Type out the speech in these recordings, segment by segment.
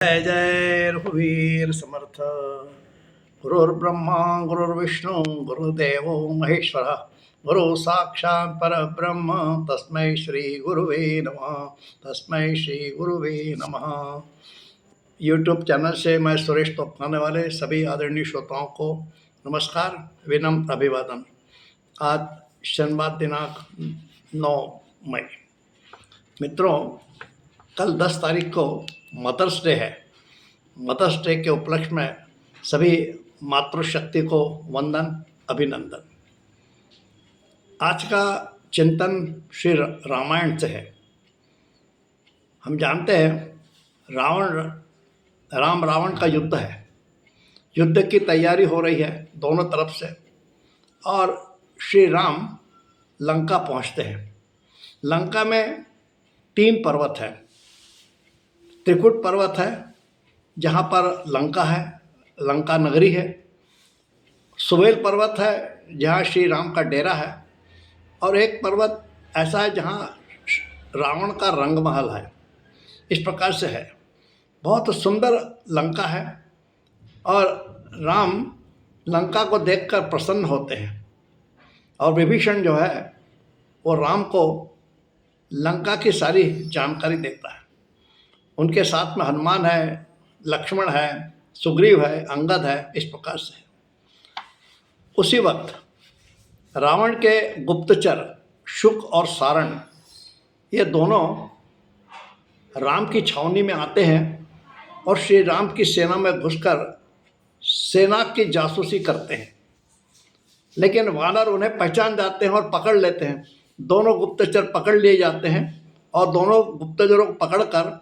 जय जय रघुवीर समर्थ। गुरुर्ब्रह्मा गुरुर्विष्णु गुरुदेवो महेश्वर गुरु साक्षात् परब्रह्म तस्मै श्री गुरुवे नमः। तस्मै श्री गुरुवे नमः। यूट्यूब चैनल से मैं सुरेश तोपखाने वाले सभी आदरणीय श्रोताओं को नमस्कार, विनम्र अभिवादन। आज शनिवार दिनांक 9 मई। मित्रों, कल 10 तारीख को मदर्स डे है। मदर्स डे के उपलक्ष्य में सभी मातृशक्ति को वंदन, अभिनंदन। आज का चिंतन श्री रामायण से है। हम जानते हैं राम रावण का युद्ध है। युद्ध की तैयारी हो रही है दोनों तरफ से, और श्री राम लंका पहुंचते हैं। लंका में 3 पर्वत है। त्रिकुट पर्वत है जहाँ पर लंका है, लंका नगरी है। सुवेल पर्वत है जहाँ श्री राम का डेरा है, और एक पर्वत ऐसा है जहाँ रावण का रंग महल है। इस प्रकार से है। बहुत सुंदर लंका है, और राम लंका को देखकर प्रसन्न होते हैं। और विभीषण जो है वो राम को लंका की सारी जानकारी देता है। उनके साथ में हनुमान है, लक्ष्मण है, सुग्रीव है, अंगद है। इस प्रकार से उसी वक्त रावण के गुप्तचर शुक और सारण, ये दोनों राम की छावनी में आते हैं और श्री राम की सेना में घुसकर सेना की जासूसी करते हैं। लेकिन वानर उन्हें पहचान जाते हैं और पकड़ लेते हैं। दोनों गुप्तचर पकड़ लिए जाते हैं, और दोनों गुप्तचरों को पकड़कर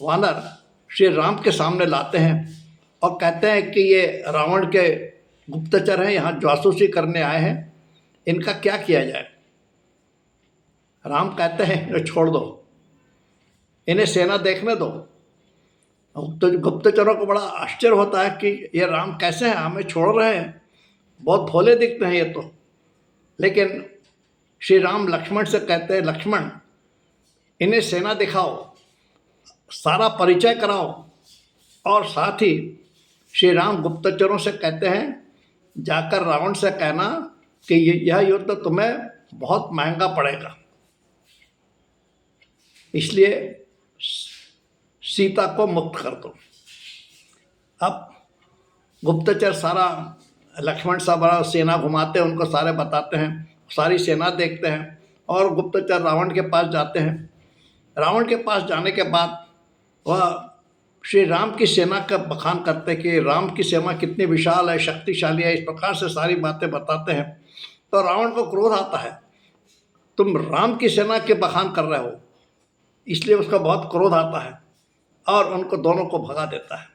वानर श्री राम के सामने लाते हैं और कहते हैं कि ये रावण के गुप्तचर हैं, यहाँ जासूसी करने आए हैं, इनका क्या किया जाए। राम कहते हैं छोड़ दो, इन्हें सेना देखने दो। तो गुप्तचरों को बड़ा आश्चर्य होता है कि ये राम कैसे हैं, हमें छोड़ रहे हैं, बहुत भोले दिखते हैं ये तो। लेकिन श्री राम लक्ष्मण से कहते हैं, लक्ष्मण इन्हें सेना दिखाओ, सारा परिचय कराओ। और साथ ही श्री राम गुप्तचरों से कहते हैं, जाकर रावण से कहना कि यह युद्ध तुम्हें बहुत महंगा पड़ेगा, इसलिए सीता को मुक्त कर दो। अब गुप्तचर सारा, लक्ष्मण साहब सेना घुमाते हैं, उनको सारे बताते हैं, सारी सेना देखते हैं, और गुप्तचर रावण के पास जाते हैं। रावण के पास जाने के बाद वह श्री राम की सेना का बखान करते कि राम की सेना कितनी विशाल है, शक्तिशाली है। इस प्रकार से सारी बातें बताते हैं। तो रावण को क्रोध आता है, तुम राम की सेना के बखान कर रहे हो, इसलिए उसका बहुत क्रोध आता है और उनको दोनों को भगा देता है।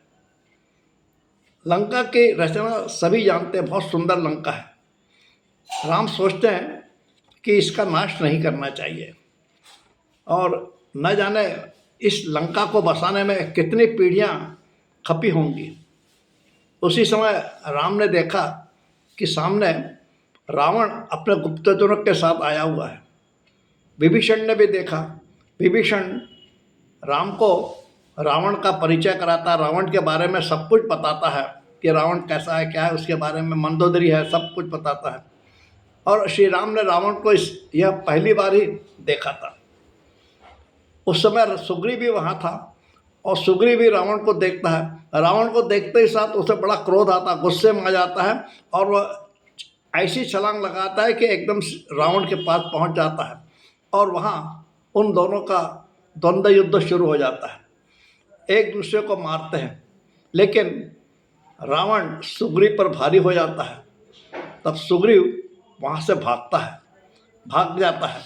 लंका की रचना सभी जानते हैं, बहुत सुंदर लंका है। राम सोचते हैं कि इसका नाश नहीं करना चाहिए, और न जाने इस लंका को बसाने में कितनी पीढ़ियां खपी होंगी। उसी समय राम ने देखा कि सामने रावण अपने गुप्तचरों के साथ आया हुआ है। विभीषण ने भी देखा। विभीषण राम को रावण का परिचय कराता, रावण के बारे में सब कुछ बताता है कि रावण कैसा है, क्या है, उसके बारे में मंदोदरी है, सब कुछ बताता है। और श्री राम ने रावण को यह पहली बार ही देखा था। उस समय सुग्रीव भी वहाँ था, और सुग्रीव भी रावण को देखता है। रावण को देखते ही साथ उसे बड़ा क्रोध आता, गुस्से में आ जाता है, और वह ऐसी छलांग लगाता है कि एकदम रावण के पास पहुँच जाता है, और वहाँ उन दोनों का द्वंद्व युद्ध शुरू हो जाता है। एक दूसरे को मारते हैं, लेकिन रावण सुग्रीव पर भारी हो जाता है। तब सुग्रीव वहाँ से भाग जाता है।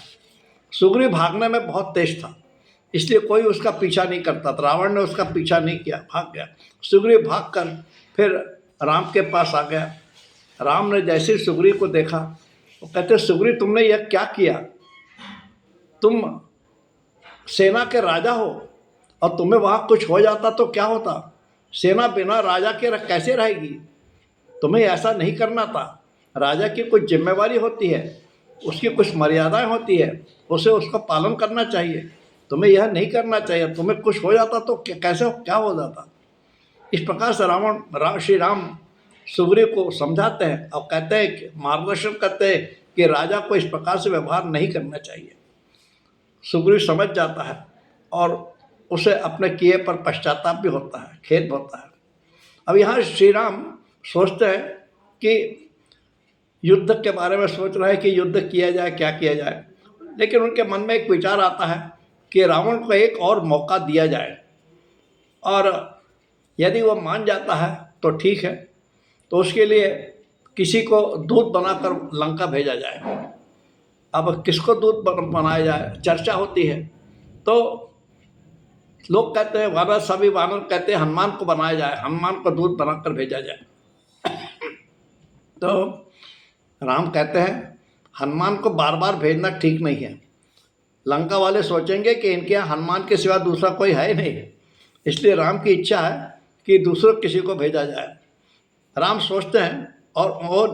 सुग्रीव भागने में बहुत तेज था, इसलिए कोई उसका पीछा नहीं करता था। रावण ने उसका पीछा नहीं किया, भाग गया। सुग्रीव भागकर फिर राम के पास आ गया। राम ने जैसे सुग्रीव को देखा, वो कहते, सुग्रीव तुमने यह क्या किया? तुम सेना के राजा हो, और तुम्हें वहाँ कुछ हो जाता तो क्या होता? सेना बिना राजा के कैसे रहेगी? तुम्हें ऐसा नहीं करना था। राजा की कुछ जिम्मेवारी होती है, उसकी कुछ मर्यादाएं होती है, उसे उसका पालन करना चाहिए। तुम्हें यह नहीं करना चाहिए, तुम्हें कुछ हो जाता तो कैसे क्या हो जाता। इस प्रकार से श्री राम सुग्रीव को समझाते हैं और कहते हैं कि मार्गदर्शन करते हैं कि राजा को इस प्रकार से व्यवहार नहीं करना चाहिए। सुग्रीव समझ जाता है और उसे अपने किए पर पश्चाताप भी होता है, खेद होता है। अब यहाँ श्री राम सोचते हैं कि युद्ध के बारे में सोच रहे हैं कि युद्ध किया जाए, क्या किया जाए, लेकिन उनके मन में एक विचार आता है कि रावण को एक और मौका दिया जाए और यदि वो मान जाता है तो ठीक है, तो उसके लिए किसी को दूत बनाकर लंका भेजा जाए। अब किसको दूत बनाया जाए, चर्चा होती है। तो लोग कहते हैं, वानर सभी वानर कहते हैं हनुमान को बनाया जाए, हनुमान को दूत बनाकर भेजा जाए। तो राम कहते हैं हनुमान को बार बार भेजना ठीक नहीं है, लंका वाले सोचेंगे कि इनके यहाँ हनुमान के सिवा दूसरा कोई है ही नहीं, इसलिए राम की इच्छा है कि दूसरे किसी को भेजा जाए। राम सोचते हैं और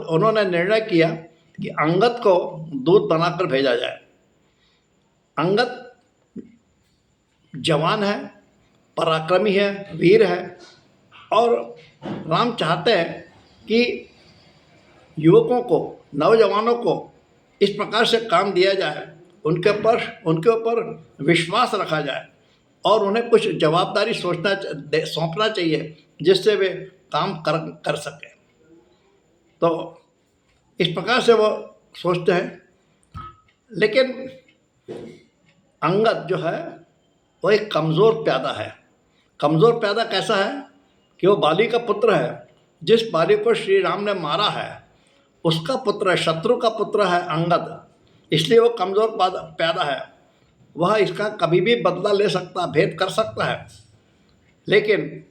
उन्होंने निर्णय किया कि अंगद को दूत बनाकर भेजा जाए। अंगद जवान है, पराक्रमी है, वीर है, और राम चाहते हैं कि युवकों को, नौजवानों को इस प्रकार से काम दिया जाए, उनके ऊपर विश्वास रखा जाए और उन्हें कुछ जवाबदारी सौंपना चाहिए जिससे वे काम कर सकें। तो इस प्रकार से वो सोचते हैं। लेकिन अंगद जो है वो एक कमज़ोर प्यादा है। कमज़ोर प्यादा कैसा है कि वो बाली का पुत्र है। जिस बाली को श्री राम ने मारा है उसका पुत्र है, शत्रु का पुत्र है अंगद, इसलिए वो कमज़ोर प्यादा है। वह इसका कभी भी बदला ले सकता, भेद कर सकता है। लेकिन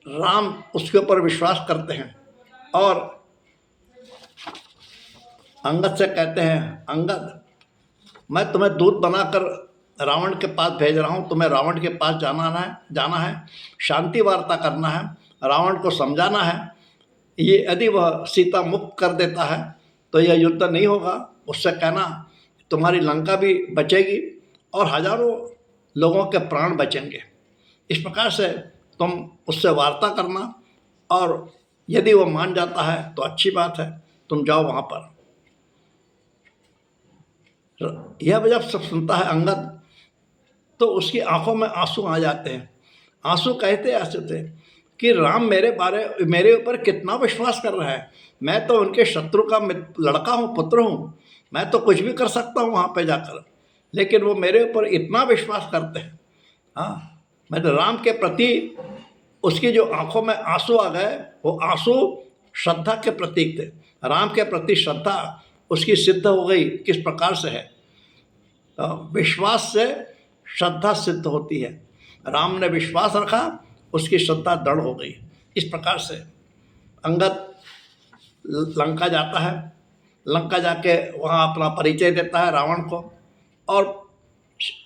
राम उसके ऊपर विश्वास करते हैं और अंगद से कहते हैं, अंगद मैं तुम्हें दूत बनाकर रावण के पास भेज रहा हूँ, तुम्हें रावण के पास जाना है, शांति वार्ता करना है, रावण को समझाना है। ये यदि वह सीता मुक्त कर देता है तो यह युद्ध नहीं होगा, उससे कहना तुम्हारी लंका भी बचेगी और हजारों लोगों के प्राण बचेंगे। इस प्रकार से तुम उससे वार्ता करना और यदि वो मान जाता है तो अच्छी बात है, तुम जाओ वहाँ पर। यह जब सब सुनता है अंगद तो उसकी आंखों में आंसू आ जाते हैं। आंसू कहते ऐसे थे कि राम मेरे ऊपर कितना विश्वास कर रहा है। मैं तो उनके शत्रु का लड़का हूँ, पुत्र हूँ, मैं तो कुछ भी कर सकता हूँ वहाँ पे जाकर, लेकिन वो मेरे ऊपर इतना विश्वास करते हैं। हाँ, मैं तो राम के प्रति उसकी जो आंखों में आंसू आ गए, वो आंसू श्रद्धा के प्रतीक थे। राम के प्रति श्रद्धा उसकी सिद्ध हो गई। किस प्रकार से है, तो विश्वास से श्रद्धा सिद्ध होती है। राम ने विश्वास रखा, उसकी श्रद्धा दृढ़ हो गई। इस प्रकार से अंगद लंका जाता है। लंका जाके वहाँ अपना परिचय देता है रावण को, और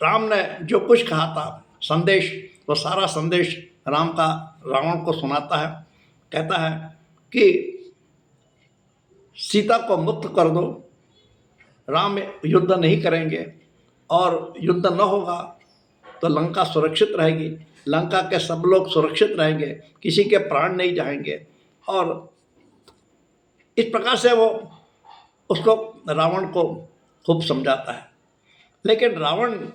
राम ने जो कुछ कहा था संदेश, वो सारा संदेश राम का रावण को सुनाता है। कहता है कि सीता को मुक्त कर दो, राम युद्ध नहीं करेंगे और युद्ध न होगा तो लंका सुरक्षित रहेगी, लंका के सब लोग सुरक्षित रहेंगे, किसी के प्राण नहीं जाएंगे। और इस प्रकार से वो उसको, रावण को खूब समझाता है। लेकिन रावण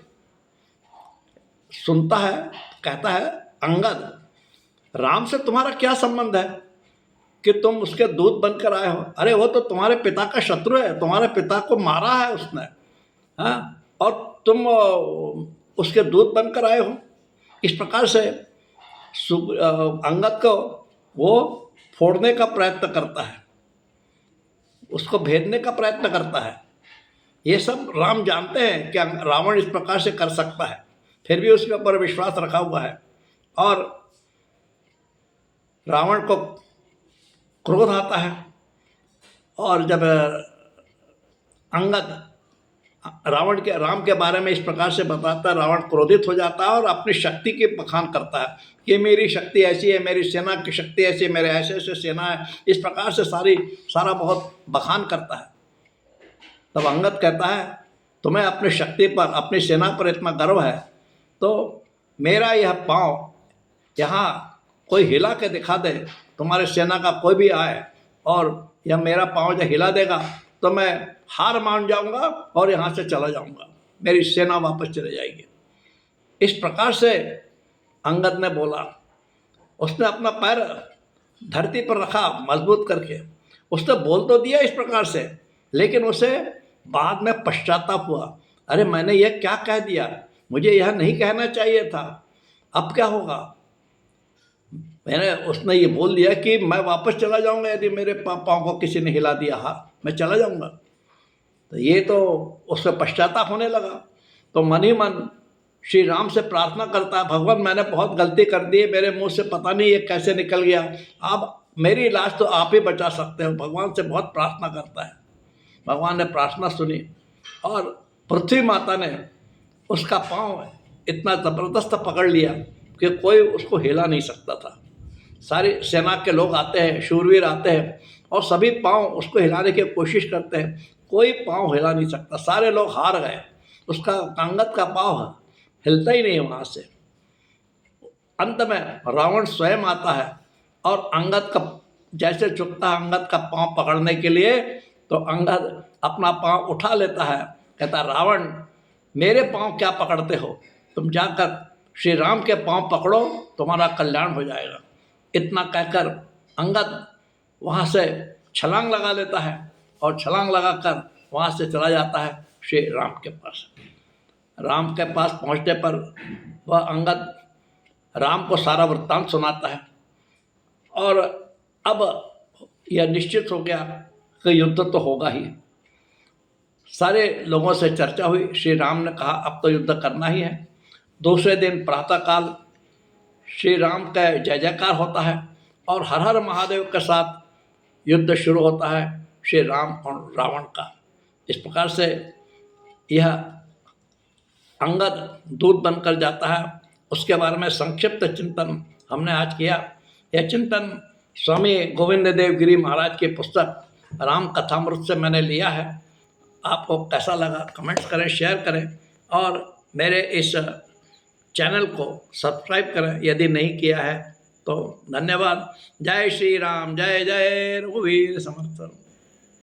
सुनता है, कहता है अंगद, राम से तुम्हारा क्या संबंध है कि तुम उसके दूत बनकर आए हो? अरे वो तो तुम्हारे पिता का शत्रु है, तुम्हारे पिता को मारा है उसने, हाँ, और तुम उसके दूत बनकर आए हो। इस प्रकार से अंगद को वो फोड़ने का प्रयत्न करता है, उसको भेदने का प्रयत्न करता है। ये सब राम जानते हैं कि रावण इस प्रकार से कर सकता है, फिर भी उसके ऊपर विश्वास रखा हुआ है। और रावण को क्रोध आता है, और जब अंगद राम के बारे में इस प्रकार से बताता है, रावण क्रोधित हो जाता है और अपनी शक्ति की बखान करता है कि मेरी शक्ति ऐसी है, मेरी सेना की शक्ति ऐसी है, मेरे ऐसे ऐसे सेना है। इस प्रकार से सारा बहुत बखान करता है। तब अंगद कहता है, तुम्हें अपनी शक्ति पर, अपनी सेना पर इतना गर्व है, तो मेरा यह पाँव यहाँ कोई हिला के दिखा दे, तुम्हारे सेना का कोई भी आए और यह मेरा पाँव जब हिला देगा तो मैं हार मान जाऊंगा और यहाँ से चला जाऊंगा, मेरी सेना वापस चले जाएगी। इस प्रकार से अंगद ने बोला। उसने अपना पैर धरती पर रखा मजबूत करके। उसने बोल तो दिया इस प्रकार से, लेकिन उसे बाद में पश्चाताप हुआ, अरे मैंने यह क्या कह दिया, मुझे यह नहीं कहना चाहिए था, अब क्या होगा। उसने ये बोल दिया कि मैं वापस चला जाऊंगा, यदि मेरे पाँव को किसी ने हिला दिया हाथ, मैं चला जाऊंगा। तो ये तो उसमें पश्चाताप होने लगा। तो मन ही मन श्री राम से प्रार्थना करता है, भगवान मैंने बहुत गलती कर दी, मेरे मुंह से पता नहीं ये कैसे निकल गया, आप मेरी लाश तो आप ही बचा सकते हो। भगवान से बहुत प्रार्थना करता है। भगवान ने प्रार्थना सुनी और पृथ्वी माता ने उसका पाँव इतना ज़बरदस्त पकड़ लिया कि कोई उसको हिला नहीं सकता था। सारी सेना के लोग आते हैं, शूरवीर आते हैं और सभी पाँव उसको हिलाने की कोशिश करते हैं, कोई पाँव हिला नहीं सकता। सारे लोग हार गए, उसका अंगद का पाँव हिलता ही नहीं वहाँ से। अंत में रावण स्वयं आता है और अंगद का जैसे झुकता है अंगद का पाँव पकड़ने के लिए, तो अंगद अपना पाँव उठा लेता है, कहता रावण मेरे पाँव क्या पकड़ते हो, तुम जाकर श्री राम के पाँव पकड़ो, तुम्हारा कल्याण हो जाएगा। इतना कहकर अंगद वहाँ से छलांग लगा लेता है और छलांग लगाकर वहाँ से चला जाता है श्री राम के पास। राम के पास पहुँचने पर वह अंगद राम को सारा वृत्तांत सुनाता है और अब यह निश्चित हो गया कि युद्ध तो होगा ही। सारे लोगों से चर्चा हुई, श्री राम ने कहा अब तो युद्ध करना ही है। दूसरे दिन प्रातःकाल श्री राम का जय जयकार होता है और हर हर महादेव के साथ युद्ध शुरू होता है श्री राम और रावण का। इस प्रकार से यह अंगद दूत बनकर जाता है। उसके बारे में संक्षिप्त चिंतन हमने आज किया। यह चिंतन स्वामी गोविंद देव गिरी महाराज की पुस्तक राम कथामृत से मैंने लिया है। आपको कैसा लगा कमेंट्स करें, शेयर करें और मेरे इस चैनल को सब्सक्राइब करें यदि नहीं किया है तो। धन्यवाद। जय श्री राम, जय जय रघुवीर समर्थ।